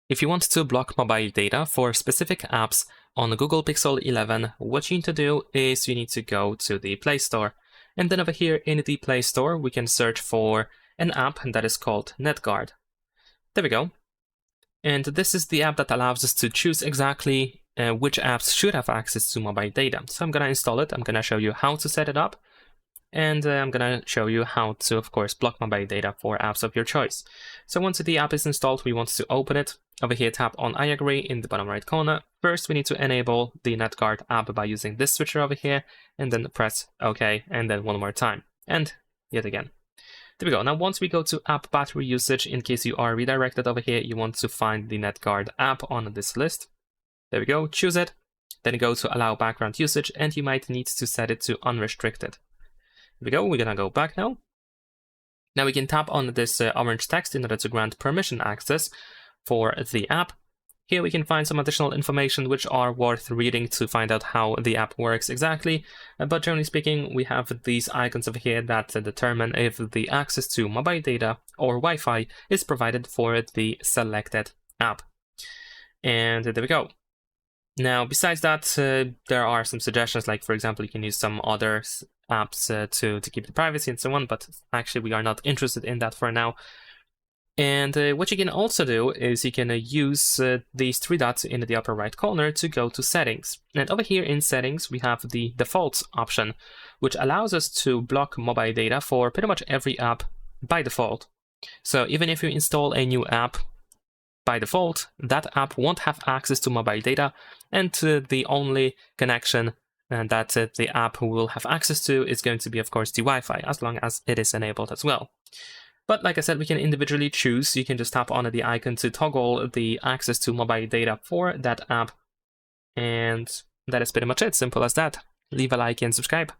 If you want to block mobile data for specific apps on Google Pixel 11, what you need to do is you need to go to the Play Store. And then over here in the Play Store, we can search for an app that is called NetGuard. There we go. And this is the app that allows us to choose exactly which apps should have access to mobile data. So I'm going to install it. I'm going to show you how to set it up. And I'm going to show you how to, of course, block mobile data for apps of your choice. So once the app is installed, we want to open it. Over here, tap on I agree in the bottom right corner. First, we need to enable the NetGuard app by using this switcher over here, and then press OK, and then one more time, and yet again. There we go. Now, once we go to app battery usage, in case you are redirected over here, you want to find the NetGuard app on this list. There we go, choose it, then go to allow background usage, and you might need to set it to unrestricted. There we go, we're gonna go back now. Now we can tap on this orange text in order to grant permission access for the app. Here we can find some additional information which are worth reading to find out how the app works exactly. But generally speaking, we have these icons over here that determine if the access to mobile data or Wi-Fi is provided for the selected app. And there we go. Now, besides that, there are some suggestions, like, for example, you can use some other apps to keep the privacy and so on, but actually we are not interested in that for now. And what you can also do is you can use these three dots in the upper right corner to go to settings. And over here in settings, we have the defaults option, which allows us to block mobile data for pretty much every app by default. So even if you install a new app, by default, that app won't have access to mobile data, and the only connection that the app will have access to is going to be, of course, the Wi-Fi, as long as it is enabled as well. But like I said, we can individually choose. You can just tap on the icon to toggle the access to mobile data for that app. And that is pretty much it. Simple as that. Leave a like and subscribe.